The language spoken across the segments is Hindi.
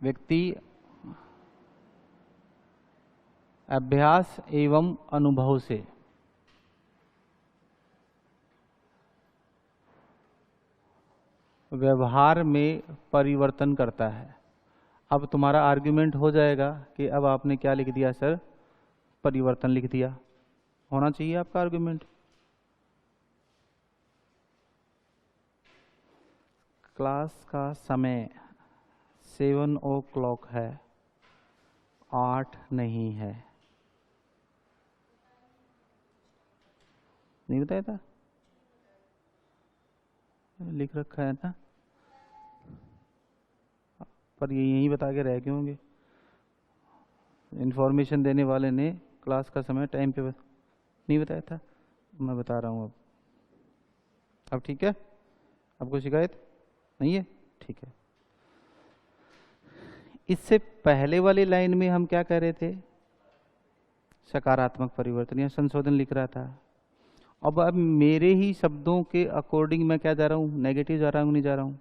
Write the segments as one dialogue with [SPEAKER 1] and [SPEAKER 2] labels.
[SPEAKER 1] व्यक्ति अभ्यास एवं अनुभव से व्यवहार में परिवर्तन करता है। अब तुम्हारा आर्ग्यूमेंट हो जाएगा कि अब आपने क्या लिख दिया सर, परिवर्तन लिख दिया। होना चाहिए आपका आर्ग्यूमेंट। क्लास का समय 7 o'clock है, 8 नहीं है। नहीं बताया था? लिख रखा है ना, पर ये यहीं बता के रह गए होंगे। इन्फॉर्मेशन देने वाले ने क्लास का समय टाइम पे नहीं बताया था, मैं बता रहा हूँ अब ठीक है? अब कोई शिकायत नहीं है? ठीक है। इससे पहले वाली लाइन में हम क्या कह रहे थे? सकारात्मक परिवर्तन या संशोधन लिख रहा था। अब मेरे ही शब्दों के अकॉर्डिंग मैं क्या जा रहा हूँ, नेगेटिव जा रहा हूँ नहीं जा रहा हूँ?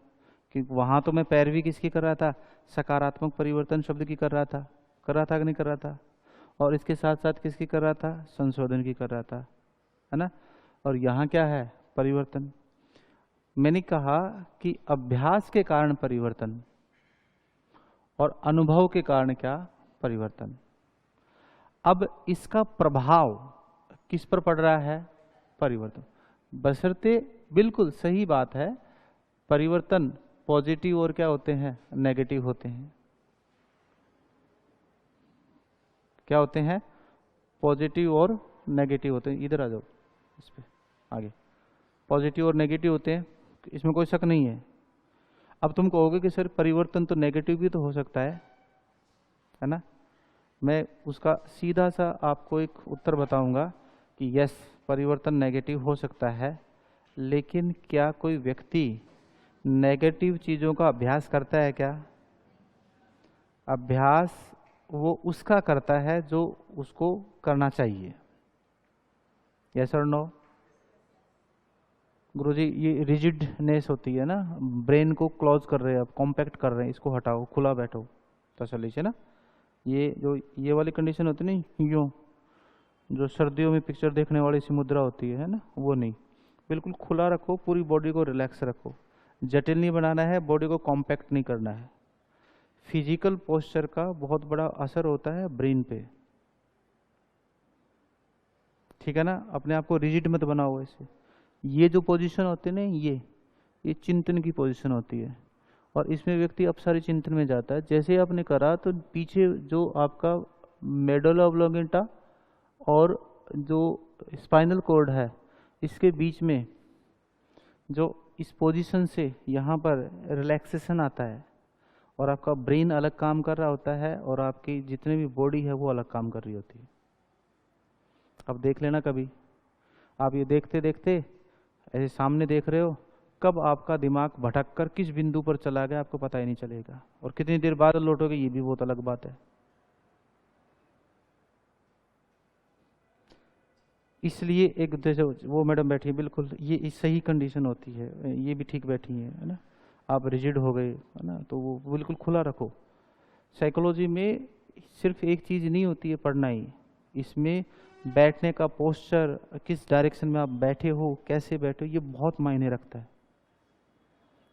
[SPEAKER 1] कि वहां तो मैं पैरवी किसकी कर रहा था, सकारात्मक परिवर्तन शब्द की कर रहा था कि नहीं कर रहा था? और इसके साथ साथ किसकी कर रहा था, संशोधन की कर रहा था, है ना? और यहाँ क्या है, परिवर्तन। मैंने कहा कि अभ्यास के कारण परिवर्तन और अनुभव के कारण क्या, परिवर्तन। अब इसका प्रभाव किस पर पड़ रहा है, परिवर्तन। बशर्ते, बिल्कुल सही बात है, परिवर्तन पॉजिटिव और क्या होते हैं, नेगेटिव होते हैं। क्या होते हैं, पॉजिटिव और नेगेटिव होते हैं। इधर आ जाओ, इस पे आगे। पॉजिटिव और नेगेटिव होते हैं, इसमें कोई शक नहीं है। अब तुम कहोगे कि सर परिवर्तन तो नेगेटिव भी तो हो सकता है ना? मैं उसका सीधा सा आपको एक उत्तर बताऊंगा कि यस, परिवर्तन नेगेटिव हो सकता है, लेकिन क्या कोई व्यक्ति नेगेटिव चीज़ों का अभ्यास करता है क्या? अभ्यास वो उसका करता है जो उसको करना चाहिए। यस और नो? गुरुजी, ये रिजिडनेस होती है ना, ब्रेन को क्लोज कर रहे हैं आप, कॉम्पैक्ट कर रहे हैं, इसको हटाओ, खुला बैठो, तसल्ली से ना। ये जो ये वाली कंडीशन होती है ना, यूँ जो सर्दियों में पिक्चर देखने वाली सी मुद्रा होती है ना, वो नहीं, बिल्कुल खुला रखो, पूरी बॉडी को रिलैक्स रखो। जटिल नहीं बनाना है, बॉडी को कॉम्पैक्ट नहीं करना है। फिजिकल पोस्चर का बहुत बड़ा असर होता है ब्रेन पे, ठीक है ना? अपने आप को रिजिड मत बनाओ ऐसे। ये जो पोजीशन होती है ना, ये चिंतन की पोजीशन होती है, और इसमें व्यक्ति अपसारी चिंतन में जाता है। जैसे आपने करा तो पीछे जो आपका मेडुला ऑब्लोंगेटा और जो स्पाइनल कॉर्ड है, इसके बीच में जो इस पोजीशन से यहाँ पर रिलैक्सेशन आता है, और आपका ब्रेन अलग काम कर रहा होता है, और आपकी जितनी भी बॉडी है वो अलग काम कर रही होती है। अब देख लेना कभी, आप ये देखते देखते ऐसे सामने देख रहे हो, कब आपका दिमाग भटक कर किस बिंदु पर चला गया आपको पता ही नहीं चलेगा, और कितनी देर बाद लौटोगे ये भी बहुत अलग बात है। इसलिए एक वो मैडम बैठी है, बिल्कुल ये सही कंडीशन होती है, ये भी ठीक बैठी है ना? आप रिजिड हो गए है ना, तो वो बिल्कुल खुला रखो। साइकोलॉजी में सिर्फ एक चीज़ नहीं होती है पढ़ना ही, इसमें बैठने का पोस्चर, किस डायरेक्शन में आप बैठे हो, कैसे बैठे हो, ये बहुत मायने रखता है।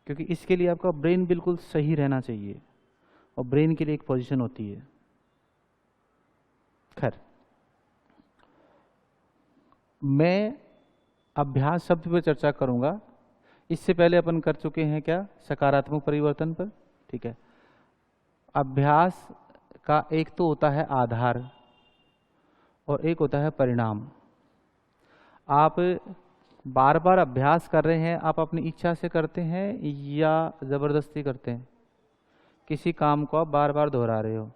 [SPEAKER 1] क्योंकि इसके लिए आपका ब्रेन बिल्कुल सही रहना चाहिए, और ब्रेन के लिए एक पोजीशन होती है। खैर, मैं अभ्यास शब्द पर चर्चा करूंगा। इससे पहले अपन कर चुके हैं क्या, सकारात्मक परिवर्तन पर, ठीक है। अभ्यास का एक तो होता है आधार और एक होता है परिणाम। आप बार बार अभ्यास कर रहे हैं, आप अपनी इच्छा से करते हैं या जबरदस्ती करते हैं? किसी काम को आप बार बार दोहरा रहे हो,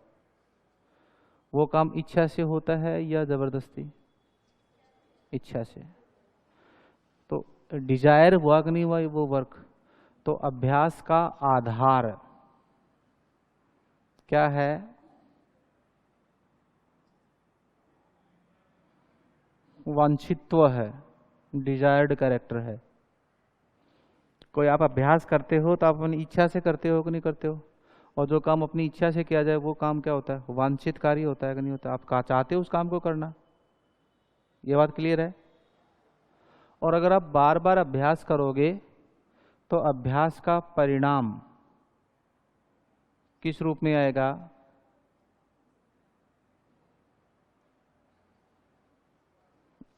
[SPEAKER 1] वो काम इच्छा से होता है या जबरदस्ती? इच्छा से। तो डिजायर हुआ कि नहीं हुआ वो वर्क? तो अभ्यास का आधार क्या है? वांछित्व है, डिजायर्ड कैरेक्टर है। कोई आप अभ्यास करते हो तो आप अपनी इच्छा से करते हो कि नहीं करते हो? और जो काम अपनी इच्छा से किया जाए वो काम क्या होता है? वांछित कार्य होता है कि नहीं होता? आप चाहते हो उस काम को करना। ये बात क्लियर है? और अगर आप बार बार अभ्यास करोगे तो अभ्यास का परिणाम किस रूप में आएगा?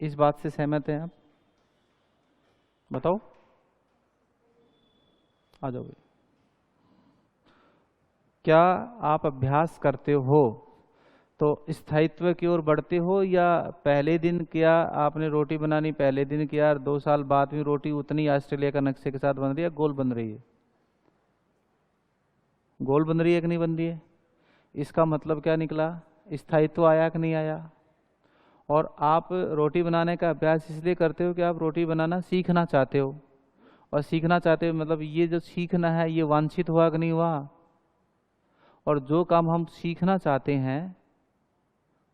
[SPEAKER 1] इस बात से सहमत हैं आप? बताओ, आ जाओ। क्या आप अभ्यास करते हो तो स्थायित्व की ओर बढ़ते हो, या पहले दिन किया आपने रोटी बनानी, पहले दिन किया 2 साल बाद में रोटी उतनी ऑस्ट्रेलिया का नक्शे के साथ बन रही है, गोल बन रही है? गोल बन रही है कि नहीं बन रही है? इसका मतलब क्या निकला? स्थायित्व आया कि नहीं आया? और आप रोटी बनाने का अभ्यास इसलिए करते हो कि आप रोटी बनाना सीखना चाहते हो, और सीखना चाहते हो मतलब ये जो सीखना है ये वांछित हुआ कि नहीं हुआ? और जो काम हम सीखना चाहते हैं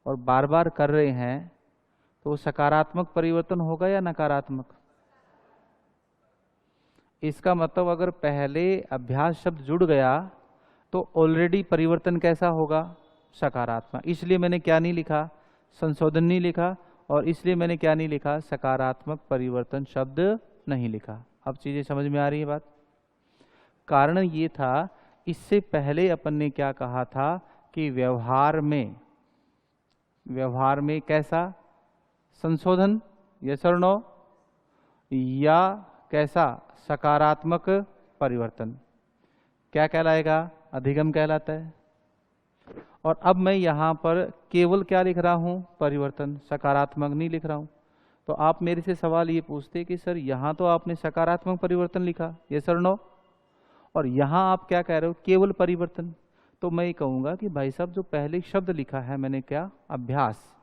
[SPEAKER 1] और बार बार कर रहे हैं तो वो सकारात्मक परिवर्तन होगा या नकारात्मक? इसका मतलब अगर पहले अभ्यास शब्द जुड़ गया तो ऑलरेडी परिवर्तन कैसा होगा? सकारात्मक। इसलिए मैंने क्या नहीं लिखा? संशोधन नहीं लिखा। और इसलिए मैंने क्या नहीं लिखा? सकारात्मक परिवर्तन शब्द नहीं लिखा। अब चीजें समझ में आ रही है बात? कारण ये था, इससे पहले अपन ने क्या कहा था कि व्यवहार में कैसा संशोधन, यस और नो, या कैसा सकारात्मक परिवर्तन, क्या कहलाएगा? अधिगम कहलाता है। और अब मैं यहाँ पर केवल क्या लिख रहा हूँ? परिवर्तन, सकारात्मक नहीं लिख रहा हूँ। तो आप मेरे से सवाल ये पूछते कि सर यहाँ तो आपने सकारात्मक परिवर्तन लिखा, यस और नो, और यहाँ आप क्या कह रहे हो? केवल परिवर्तन। तो मैं ये कहूँगा कि भाई साहब जो पहले शब्द लिखा है मैंने, क्या? अभ्यास,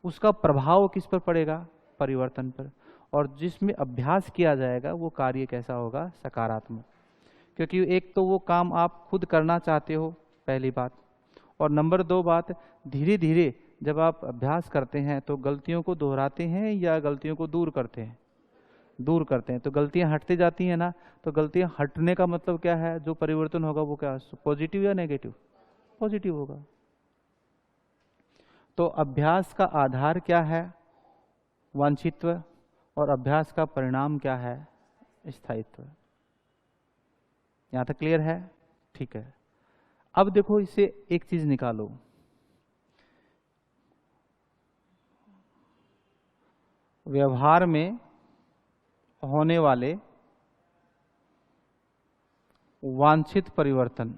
[SPEAKER 1] उसका प्रभाव किस पर पड़ेगा? परिवर्तन पर। और जिसमें अभ्यास किया जाएगा वो कार्य कैसा होगा? सकारात्मक। क्योंकि एक तो वो काम आप खुद करना चाहते हो, पहली बात, और नंबर 2 बात, धीरे धीरे जब आप अभ्यास करते हैं तो गलतियों को दोहराते हैं या गलतियों को दूर करते हैं? दूर करते हैं। तो गलतियां हटते जाती हैं ना, तो गलतियां हटने का मतलब क्या है? जो परिवर्तन होगा वो क्या? पॉजिटिव या नेगेटिव? पॉजिटिव होगा। तो अभ्यास का आधार क्या है? वांछित्व। और अभ्यास का परिणाम क्या है? स्थायित्व। यहां तक क्लियर है? ठीक है। अब देखो, इससे एक चीज निकालो, व्यवहार में होने वाले वांछित परिवर्तन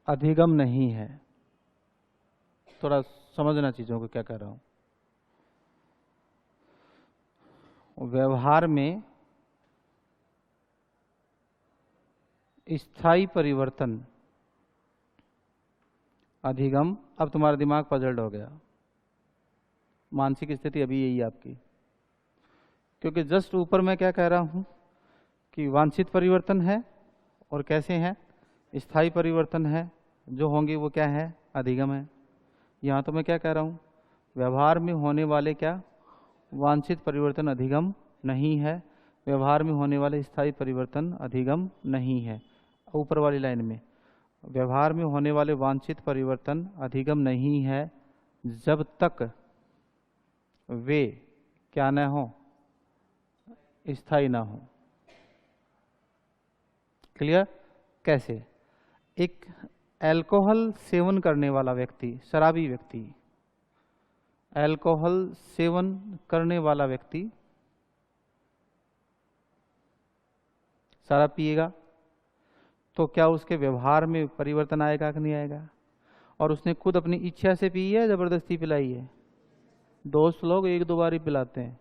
[SPEAKER 1] अधिगम नहीं है। थोड़ा समझना चीजों को, क्या कह रहा हूं। व्यवहार में स्थायी परिवर्तन अधिगम। अब तुम्हारा दिमाग पजल्ड हो गया, मानसिक स्थिति अभी यही है आपकी। क्योंकि जस्ट ऊपर मैं क्या कह रहा हूं कि वांछित परिवर्तन है, और कैसे हैं? स्थायी परिवर्तन है, जो होंगे वो क्या है? अधिगम है। यहाँ तो मैं क्या कह रहा हूँ? व्यवहार में होने वाले क्या? वांछित परिवर्तन अधिगम नहीं है। व्यवहार में होने वाले स्थायी परिवर्तन अधिगम नहीं है। ऊपर वाली लाइन में व्यवहार में होने वाले वांछित परिवर्तन अधिगम नहीं है जब तक वे क्या न हो? स्थायी ना हो। क्लियर? कैसे? एक अल्कोहल सेवन करने वाला व्यक्ति, शराबी व्यक्ति, अल्कोहल सेवन करने वाला व्यक्ति शराब पिएगा तो क्या उसके व्यवहार में परिवर्तन आएगा कि नहीं आएगा? और उसने खुद अपनी इच्छा से पी है, जबरदस्ती पिलाई है? दोस्त लोग 1-2 बार ही पिलाते हैं,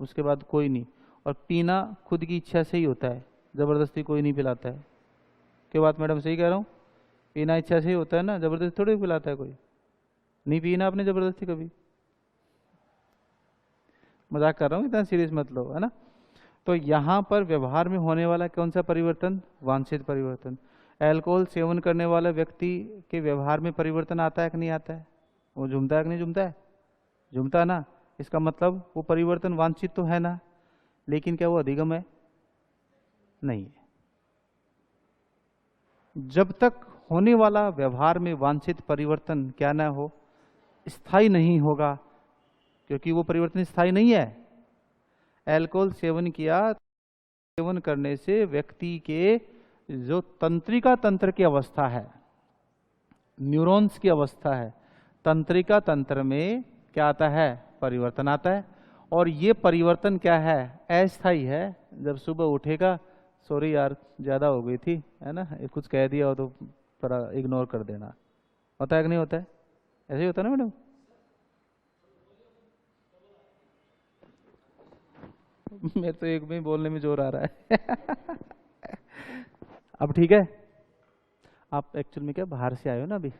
[SPEAKER 1] उसके बाद कोई नहीं। और पीना खुद की इच्छा से ही होता है, जबरदस्ती कोई नहीं पिलाता है। क्या बात मैडम सही कह रहा हूँ? पीना इच्छा से ही होता है ना, जबरदस्ती थोड़ी पिलाता है कोई। नहीं पीना आपने जबरदस्ती कभी। मजाक कर रहा हूँ, इतना सीरियस मत लो, है ना। तो यहाँ पर व्यवहार में होने वाला कौन सा परिवर्तन? वांछित परिवर्तन। अल्कोहल सेवन करने वाले व्यक्ति के व्यवहार में परिवर्तन आता है कि नहीं आता है? वो झूमता है कि नहीं झूमता है? झूमता है ना। इसका मतलब वो परिवर्तन वांछित तो है ना, लेकिन क्या वो अधिगम है? नहीं है। जब तक होने वाला व्यवहार में वांछित परिवर्तन क्या ना हो, स्थायी नहीं होगा, क्योंकि वो परिवर्तन स्थायी नहीं है। अल्कोहल सेवन किया, सेवन करने से व्यक्ति के जो तंत्रिका तंत्र की अवस्था है, न्यूरॉन्स की अवस्था है, तंत्रिका तंत्र में क्या आता है? परिवर्तन आता है। और ये परिवर्तन क्या है? अस्थायी है। जब सुबह उठेगा, सॉरी यार ज्यादा हो गई थी, है ना, कुछ कह दिया हो तो थोड़ा इग्नोर कर देना। होता है कि नहीं होता है? ऐसे ही होता है ना मैडम? मेरे तो एक में ही बोलने में जोर आ रहा है। अब ठीक है। आप एक्चुअल में क्या बाहर से आए हो ना अभी,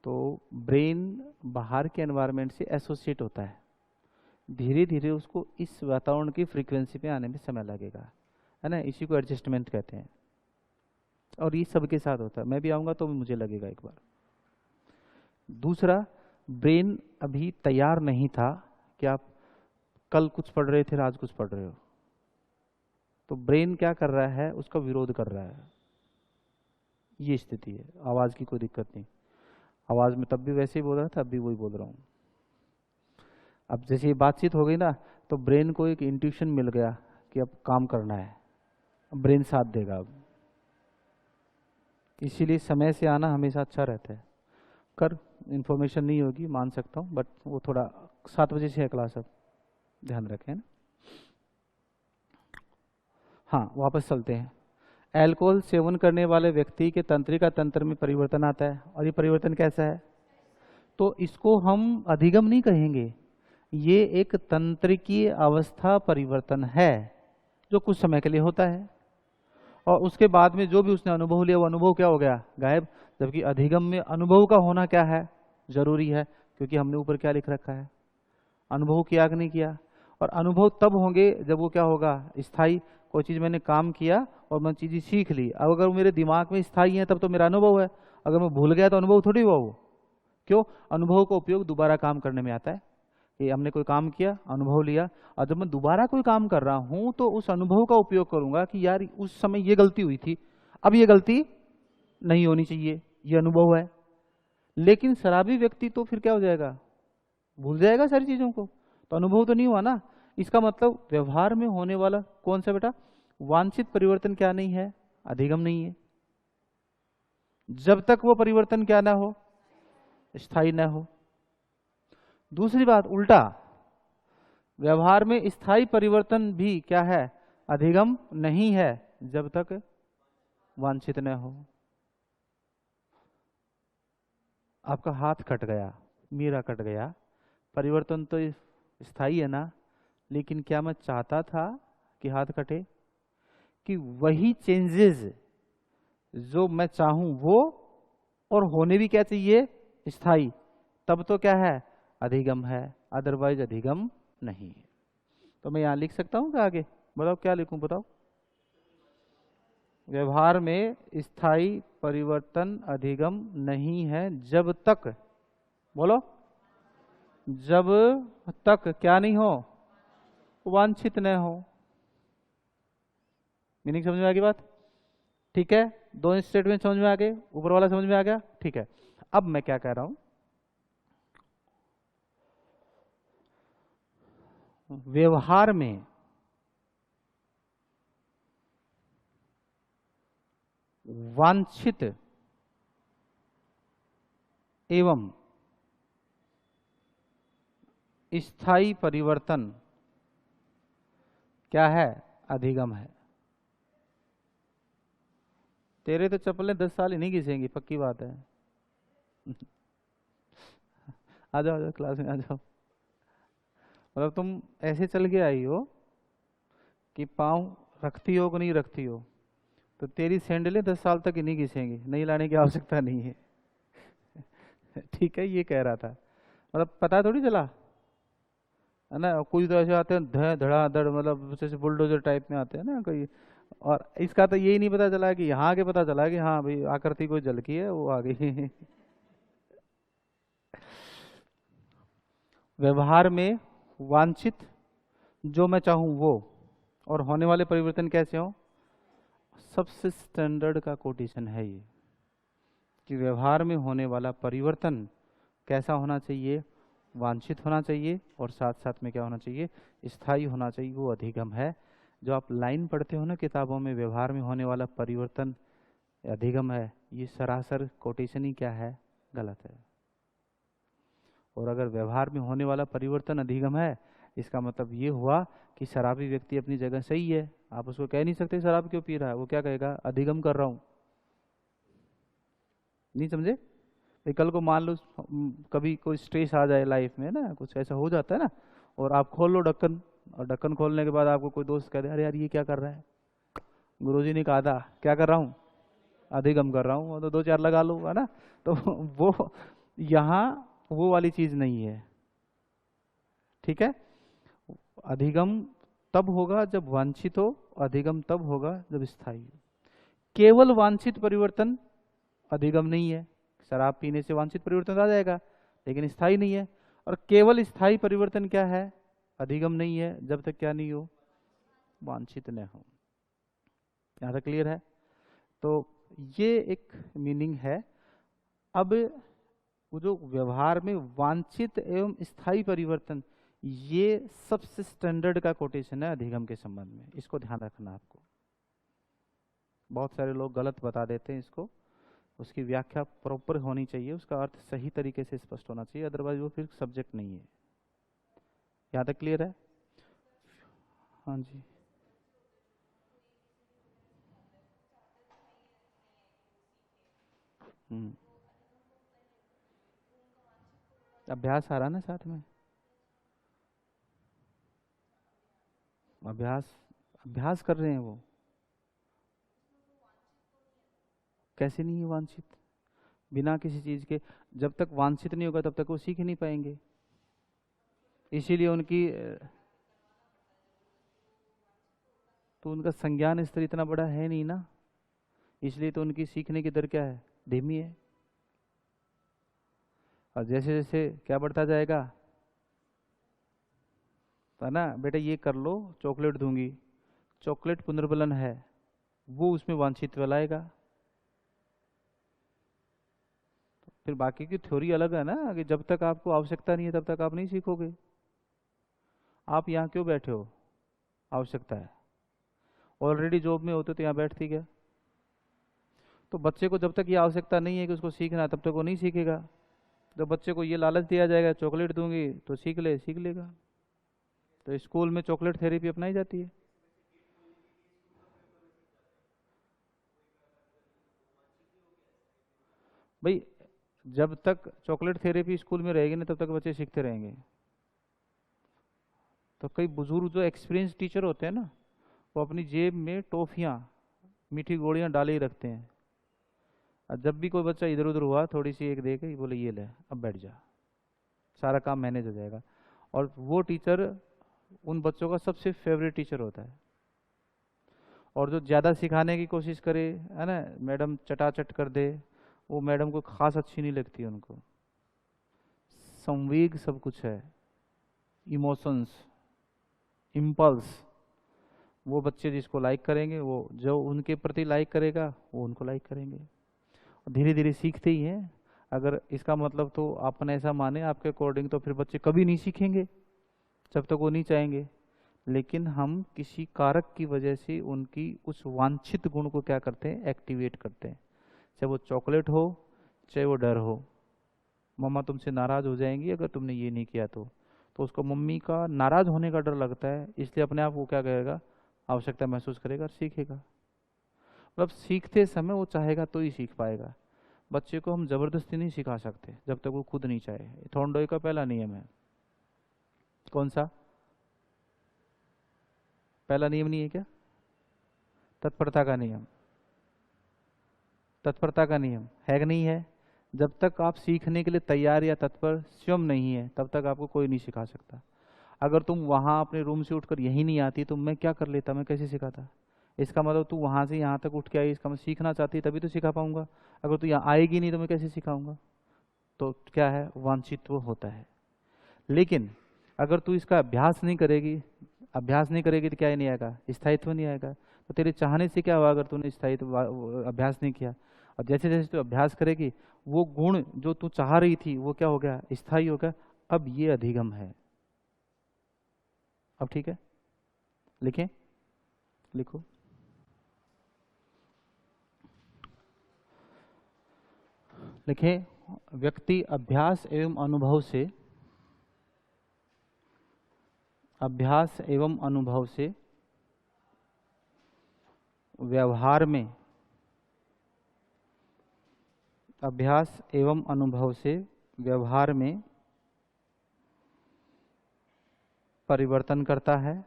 [SPEAKER 1] तो ब्रेन बाहर के एनवायरनमेंट से एसोसिएट होता है, धीरे धीरे उसको इस वातावरण की फ्रीक्वेंसी पे आने में समय लगेगा, है ना। इसी को एडजस्टमेंट कहते हैं। और ये सबके साथ होता है। मैं भी आऊँगा तो मुझे लगेगा एक बार। दूसरा, ब्रेन अभी तैयार नहीं था कि आप कल कुछ पढ़ रहे थे, आज कुछ पढ़ रहे हो, तो ब्रेन क्या कर रहा है? उसका विरोध कर रहा है। ये स्थिति है। आवाज़ की कोई दिक्कत नहीं। आवाज़ में तब भी वैसे ही बोल रहा था, अब भी वही बोल रहा हूँ। अब जैसे ये बातचीत हो गई ना, तो ब्रेन को एक इंट्यूशन मिल गया कि अब काम करना है, ब्रेन साथ देगा अब। इसीलिए समय से आना हमेशा अच्छा रहता है। कर इन्फॉर्मेशन नहीं होगी, मान सकता हूँ, बट वो थोड़ा 7 बजे से है क्लास, अब ध्यान रखें ना। हाँ, वापस चलते हैं। अल्कोहल सेवन करने वाले व्यक्ति के तंत्रिका तंत्र में परिवर्तन आता है, और ये परिवर्तन कैसा है? तो इसको हम अधिगम नहीं कहेंगे, ये एक तंत्रिकीय अवस्था परिवर्तन है जो कुछ समय के लिए होता है, और उसके बाद में जो भी उसने अनुभव लिया वो अनुभव क्या हो गया? गायब। जबकि अधिगम में अनुभव का होना क्या है? जरूरी है, क्योंकि हमने ऊपर क्या लिख रखा है? अनुभव किया कि नहीं किया? और अनुभव तब होंगे जब वो क्या होगा? स्थायी। कोई चीज़ मैंने काम किया और मैं चीज़ें सीख ली, अब अगर वो मेरे दिमाग में स्थायी है तब तो मेरा अनुभव है। अगर मैं भूल गया तो अनुभव थोड़ी हुआ वो। क्यों? अनुभव का उपयोग दोबारा काम करने में आता है। कि हमने कोई काम किया, अनुभव लिया, और जब मैं दोबारा कोई काम कर रहा हूं तो उस अनुभव का उपयोग करूंगा कि यार उस समय ये गलती हुई थी, अब ये गलती नहीं होनी चाहिए, ये अनुभव है। लेकिन शराबी व्यक्ति तो फिर क्या हो जाएगा? भूल जाएगा सारी चीजों को, तो अनुभव तो नहीं हुआ ना। इसका मतलब व्यवहार में होने वाला कौन सा बेटा? वांछित परिवर्तन क्या नहीं है? अधिगम नहीं है। जब तक वो परिवर्तन क्या ना हो? स्थायी ना हो। दूसरी बात उल्टा, व्यवहार में स्थायी परिवर्तन भी क्या है? अधिगम नहीं है, जब तक वांछित न हो। आपका हाथ कट गया, मेरा कट गया, परिवर्तन तो स्थायी है ना, लेकिन क्या मैं चाहता था कि हाथ कटे? कि वही चेंजेस जो मैं चाहूं वो, और होने भी क्या चाहिए? स्थायी। तब तो क्या है? अधिगम है, अदरवाइज अधिगम नहीं है। तो मैं यहां लिख सकता हूं क्या आगे? बताओ क्या लिखूं, बताओ। व्यवहार में स्थायी परिवर्तन अधिगम नहीं है जब तक, बोलो, जब तक क्या नहीं हो? वांछित न हो। मीनिंग समझ में आ गई बात? ठीक है, दो स्टेटमेंट समझ में आ गए, ऊपर वाला समझ में आ गया? ठीक है। अब मैं क्या कह रहा हूं, व्यवहार में वांछित एवं स्थायी परिवर्तन क्या है? अधिगम है। तेरे तो चप्पलें 10 साल ही नहीं घिसेंगी, पक्की बात है। आ जाओ क्लास में आ जाओ। मतलब तुम ऐसे चल के आई हो कि पाँव रखती हो कि नहीं रखती हो, तो तेरी सैंडलें 10 साल तक ही नहीं घिसेंगी, नहीं लाने की आवश्यकता नहीं है। ठीक है, ये कह रहा था। मतलब पता थोड़ी चला, है ना। कुछ तो ऐसे आते हैं धड़ाधड़, मतलब जैसे बुलडोजर टाइप में आते हैं ना कोई। और इसका तो यही नहीं पता चला कि यहाँ आके पता चला कि हाँ भाई आकृति कोई झलकी है, वो आ गई। व्यवहार में वांछित जो मैं चाहूँ वो, और होने वाले परिवर्तन कैसे हो, सबसे स्टैंडर्ड का कोटेशन है ये, कि व्यवहार में होने वाला परिवर्तन कैसा होना चाहिए, वांछित होना चाहिए, और साथ साथ में क्या होना चाहिए, स्थायी होना चाहिए, वो अधिगम है। जो आप लाइन पढ़ते हो ना किताबों में, व्यवहार में होने वाला परिवर्तन अधिगम है, ये सरासर कोटेशन ही क्या है, गलत है। और अगर व्यवहार में होने वाला परिवर्तन अधिगम है, इसका मतलब ये हुआ कि शराबी व्यक्ति अपनी जगह सही है, आप उसको कह नहीं सकते शराब क्यों पी रहा है, वो क्या कहेगा, अधिगम कर रहा हूं। नहीं समझे? भाई कल को मान लो कभी कोई स्ट्रेस आ जाए लाइफ में ना, कुछ ऐसा हो जाता है ना, और आप खोल लो ढक्कन, और ढक्कन खोलने के बाद आपको कोई दोस्त कह दे अरे यार ये क्या कर रहा है, गुरुजी ने कहा था क्या कर रहा हूँ, अधिगम कर रहा हूँ, तो दो चार लगा लो, है ना। तो वो यहाँ वो वाली चीज नहीं है, ठीक है। अधिगम तब होगा जब वांछित हो, अधिगम तब होगा जब स्थायी हो। केवल वांछित परिवर्तन अधिगम नहीं है, शराब पीने से वांछित परिवर्तन आ जाएगा लेकिन स्थायी नहीं है। और केवल स्थायी परिवर्तन क्या है, अधिगम नहीं है, जब तक क्या नहीं हो, वांछित न हो। यहां तक क्लियर है? तो ये एक मीनिंग है। अब वो जो व्यवहार में वांछित एवं स्थायी परिवर्तन, ये सबसे स्टैंडर्ड का कोटेशन है अधिगम के संबंध में, इसको ध्यान रखना आपको। बहुत सारे लोग गलत बता देते हैं इसको, उसकी व्याख्या प्रॉपर होनी चाहिए, उसका अर्थ सही तरीके से स्पष्ट होना चाहिए, अदरवाइज वो फिर सब्जेक्ट नहीं है। यहाँ तक क्लियर है? हाँ जी। अभ्यास आ रहा ना साथ में, अभ्यास अभ्यास कर रहे हैं वो। कैसे नहीं है वांछित, बिना किसी चीज के, जब तक वांछित नहीं होगा तब तक वो सीख ही नहीं पाएंगे। इसीलिए उनकी तो उनका संज्ञान स्तर इतना बड़ा है नहीं ना, इसलिए तो उनकी सीखने की दर क्या है, धीमी है। और जैसे जैसे क्या बढ़ता जाएगा, है ना, बेटा ये कर लो चॉकलेट दूंगी, चॉकलेट पुनर्बलन है, वो उसमें वांछित लाएगा। फिर बाकी की थ्योरी अलग है ना, कि जब तक आपको आवश्यकता नहीं है तब तक आप नहीं सीखोगे। आप यहाँ क्यों बैठे हो, आवश्यकता है, ऑलरेडी जॉब में होते तो यहाँ बैठती क्या। तो बच्चे को जब तक ये आवश्यकता नहीं है कि उसको सीखना है, तब तक वो नहीं सीखेगा। जब बच्चे को ये लालच दिया जाएगा चॉकलेट दूंगी तो सीख लेगा। तो स्कूल में चॉकलेट थेरेपी अपनाई जाती है। भाई जब तक चॉकलेट थेरेपी स्कूल में रहेगी ना, तब तक बच्चे सीखते रहेंगे। तो कई बुजुर्ग जो एक्सपीरियंस टीचर होते हैं ना, वो अपनी जेब में टॉफियाँ, मीठी गोलियां डाले ही रखते हैं, और जब भी कोई बच्चा इधर उधर हुआ थोड़ी सी एक दे के बोले ये ले अब बैठ जा, सारा काम मैनेज हो जाएगा। और वो टीचर उन बच्चों का सबसे फेवरेट टीचर होता है। और जो ज़्यादा सिखाने की कोशिश करे, है ना, मैडम चटाचट कर दे, वो मैडम को खास अच्छी नहीं लगती उनको। संवेग सब कुछ है, इमोशंस, इम्पल्स, वो बच्चे जिसको लाइक करेंगे, वो जो उनके प्रति लाइक करेगा वो उनको लाइक करेंगे, और धीरे धीरे सीखते ही हैं। अगर इसका मतलब तो आपने ऐसा माने आपके अकॉर्डिंग, तो फिर बच्चे कभी नहीं सीखेंगे जब तक वो नहीं चाहेंगे। लेकिन हम किसी कारक की वजह से उनकी उस वांछित गुण को क्या करते हैं, एक्टिवेट करते हैं। चाहे वो चॉकलेट हो, चाहे वो डर हो। मम्मा तुमसे नाराज हो जाएंगी अगर तुमने ये नहीं किया तो उसको मम्मी का नाराज होने का डर लगता है, इसलिए अपने आप वो क्या करेगा, आवश्यकता महसूस करेगा और सीखेगा। मतलब सीखते समय वो चाहेगा तो ही सीख पाएगा। बच्चे को हम जबरदस्ती नहीं सिखा सकते जब तक वो खुद नहीं चाहे। थॉर्नडॉय का पहला नियम है, कौन सा पहला नियम नहीं है क्या, तत्परता का नियम। तत्परता का नियम है कि नहीं है? जब तक आप सीखने के लिए तैयार या तत्पर स्वयं नहीं है, तब तक आपको कोई नहीं सिखा सकता। अगर तुम वहां अपने रूम से उठकर यहीं नहीं आती तो मैं क्या कर लेता, मैं कैसे सिखाता। इसका मतलब तू वहां से यहाँ तक उठ के आई, इसका मतलब सीखना चाहती तभी तो सिखा पाऊंगा। अगर तू यहाँ आएगी नहीं तो मैं कैसे सिखाऊंगा। तो क्या है, वांछित्व होता है। लेकिन अगर तू इसका अभ्यास नहीं करेगी, अभ्यास नहीं करेगी तो क्या ही नहीं आएगा, स्थायित्व नहीं आएगा। तो तेरे चाहने से क्या हुआ अगर तूने स्थायित्व अभ्यास नहीं किया। और जैसे जैसे तू अभ्यास करेगी वो गुण जो तू चाह रही थी वो क्या हो गया, स्थायी हो गया। अब ये अधिगम है। अब ठीक है, लिखें, लिखो। लिखें, व्यक्ति अभ्यास एवं अनुभव से, अभ्यास एवं अनुभव से व्यवहार में, अभ्यास एवं अनुभव से व्यवहार में परिवर्तन करता है,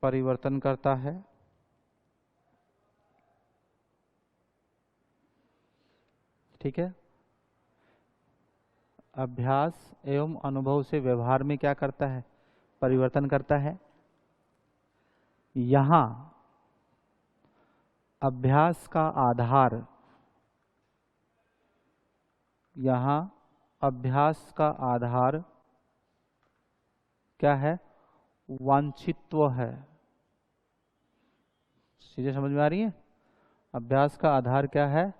[SPEAKER 1] परिवर्तन करता है। ठीक है, अभ्यास एवं अनुभव से व्यवहार में क्या करता है, परिवर्तन करता है। यहां अभ्यास का आधार, यहां अभ्यास का आधार क्या है, वांछित्व है। चीजें समझ में आ रही हैं? अभ्यास का आधार क्या है,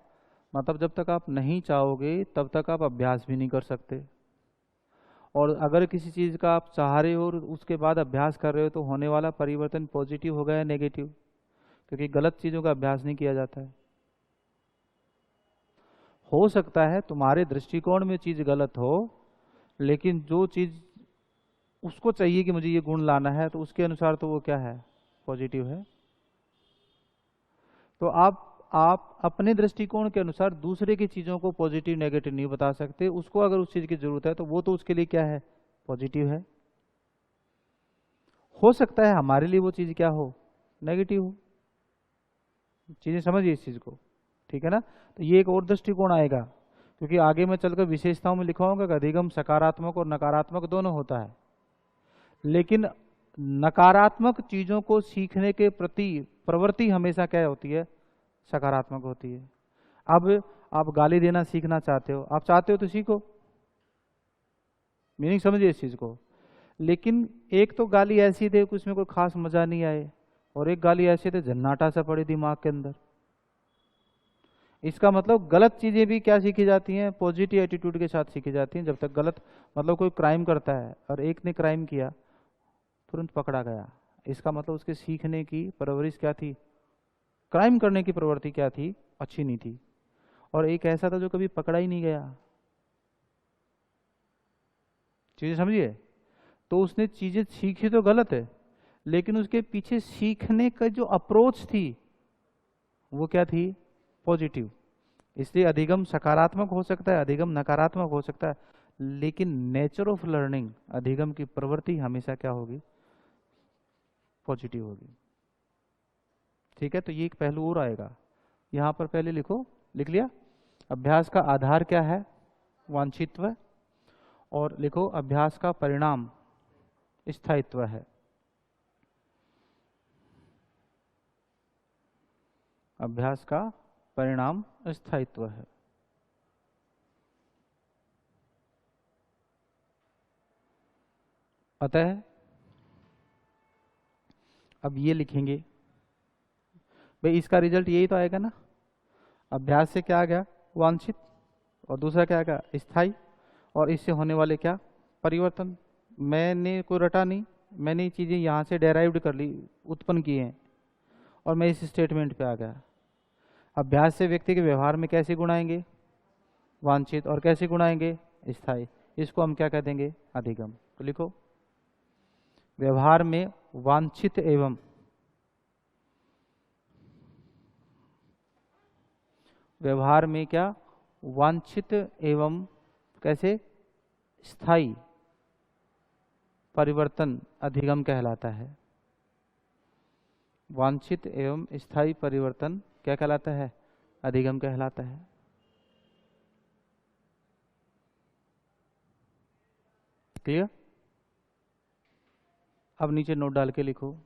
[SPEAKER 1] मतलब जब तक आप नहीं चाहोगे तब तक आप अभ्यास भी नहीं कर सकते। और अगर किसी चीज का आप चाह रहे हो और उसके बाद अभ्यास कर रहे हो तो होने वाला परिवर्तन पॉजिटिव होगा या नेगेटिव, क्योंकि गलत चीजों का अभ्यास नहीं किया जाता है। हो सकता है तुम्हारे दृष्टिकोण में चीज गलत हो, लेकिन जो चीज उसको चाहिए कि मुझे ये गुण लाना है तो उसके अनुसार तो वो क्या है, पॉजिटिव है। तो आप अपने दृष्टिकोण के अनुसार दूसरे की चीजों को पॉजिटिव नेगेटिव नहीं बता सकते। उसको अगर उस चीज की जरूरत है तो वो तो उसके लिए क्या है, पॉजिटिव है। हो सकता है हमारे लिए वो चीज क्या हो, नेगेटिव हो। चीजें समझिए इस चीज को, ठीक है ना। तो ये एक और दृष्टिकोण आएगा, क्योंकि आगे मैं चलकर विशेषताओं में लिखाऊंगा कि अधिगम सकारात्मक और नकारात्मक दोनों होता है। लेकिन नकारात्मक चीजों को सीखने के प्रति प्रवृत्ति हमेशा क्या होती है, सकारात्मक होती है। अब आप गाली देना सीखना चाहते हो, आप चाहते हो तो सीखो, मीनिंग समझिए इस चीज को। लेकिन एक तो गाली ऐसी दे कि उसमें कोई खास मजा नहीं आए, और एक गाली ऐसी दे झन्नाटा सा पड़े दिमाग के अंदर। इसका मतलब गलत चीजें भी क्या सीखी जाती हैं, पॉजिटिव एटीट्यूड के साथ सीखी जाती हैं। जब तक गलत, मतलब कोई क्राइम करता है और एक ने क्राइम किया, तुरंत पकड़ा गया, इसका मतलब उसके सीखने की परवरिश क्या थी, क्राइम करने की प्रवृत्ति क्या थी, अच्छी नहीं थी। और एक ऐसा था जो कभी पकड़ा ही नहीं गया। चीजें समझिए। तो उसने चीजें सीखी तो गलत है, लेकिन उसके पीछे सीखने का जो अप्रोच थी वो क्या थी, पॉजिटिव। इसलिए अधिगम सकारात्मक हो सकता है, अधिगम नकारात्मक हो सकता है, लेकिन नेचर ऑफ लर्निंग, अधिगम की प्रवृत्ति हमेशा क्या होगी, पॉजिटिव होगी। ठीक है, तो ये एक पहलू और आएगा। यहां पर पहले लिखो, लिख लिया, अभ्यास का आधार क्या है, वांछित्व, और लिखो अभ्यास का परिणाम स्थायित्व है। अभ्यास का परिणाम स्थायित्व है। अतः अब ये लिखेंगे भाई, इसका रिजल्ट यही तो आएगा ना, अभ्यास से क्या आ गया, वांछित, और दूसरा क्या आ गया, स्थायी, और इससे होने वाले क्या, परिवर्तन। मैंने कोई रटा नहीं, मैंने ये चीजें यहाँ से डेराइव्ड कर ली, उत्पन्न किए हैं, और मैं इस स्टेटमेंट पे आ गया। अभ्यास से व्यक्ति के व्यवहार में कैसे गुण आएंगे, वांछित, और कैसे गुण आएंगे, स्थायी। इसको हम क्या कह देंगे, अधिगम। तो लिखो, व्यवहार में वांछित एवं व्यवहार में क्या, वांछित एवं कैसे, स्थायी परिवर्तन अधिगम कहलाता है। वांछित एवं स्थायी परिवर्तन क्या कहलाता है, अधिगम कहलाता है। क्लियर? अब नीचे नोट डाल के लिखो,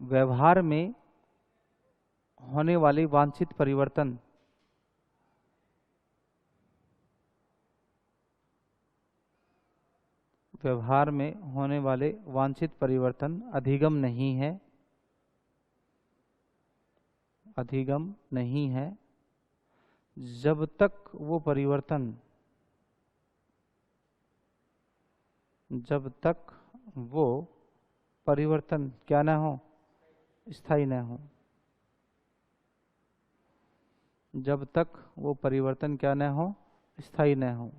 [SPEAKER 1] व्यवहार में होने वाले वांछित परिवर्तन व्यवहार में होने वाले वांछित परिवर्तन अधिगम नहीं है, अधिगम नहीं है जब तक वो परिवर्तन, जब तक वो परिवर्तन क्या ना हो, स्थायी न हो। जब तक वो परिवर्तन क्या न हो, स्थायी न हो।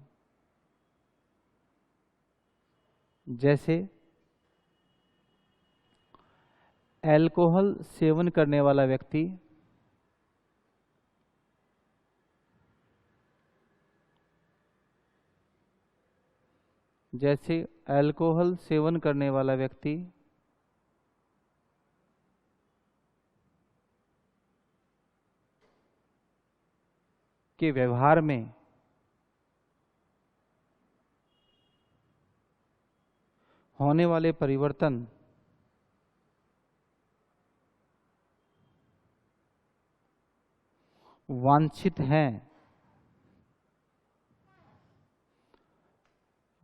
[SPEAKER 1] जैसे अल्कोहल सेवन करने वाला व्यक्ति अल्कोहल सेवन करने वाला व्यक्ति के व्यवहार में होने वाले परिवर्तन वांछित हैं,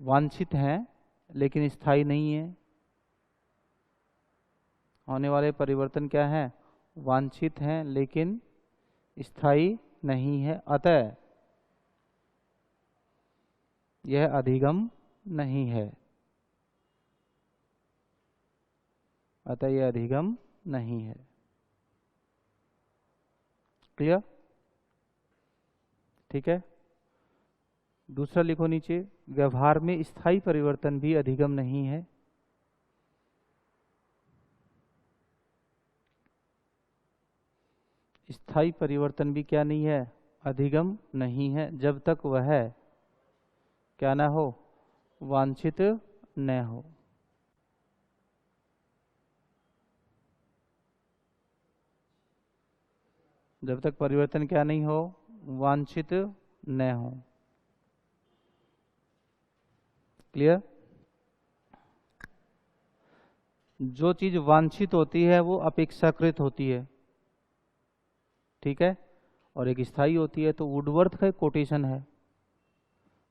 [SPEAKER 1] वांछित हैं लेकिन स्थायी नहीं है। होने वाले परिवर्तन क्या है, वांछित हैं लेकिन स्थायी नहीं है, अतः यह अधिगम नहीं है, अतः यह अधिगम नहीं है। क्लियर? ठीक है। दूसरा लिखो नीचे, व्यवहार में स्थायी परिवर्तन भी अधिगम नहीं है। स्थायी परिवर्तन भी क्या नहीं है, अधिगम नहीं है जब तक वह क्या ना हो, वांछित न हो। जब तक परिवर्तन क्या नहीं हो, वांछित न हो। क्लियर? जो चीज वांछित होती है वो अपेक्षाकृत होती है, ठीक है, और एक स्थायी होती है। तो वुडवर्थ का एक कोटेशन है,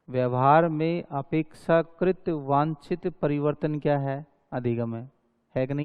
[SPEAKER 1] व्यवहार में अपेक्षाकृत वांछित परिवर्तन क्या है, अधिगम है कि नहीं?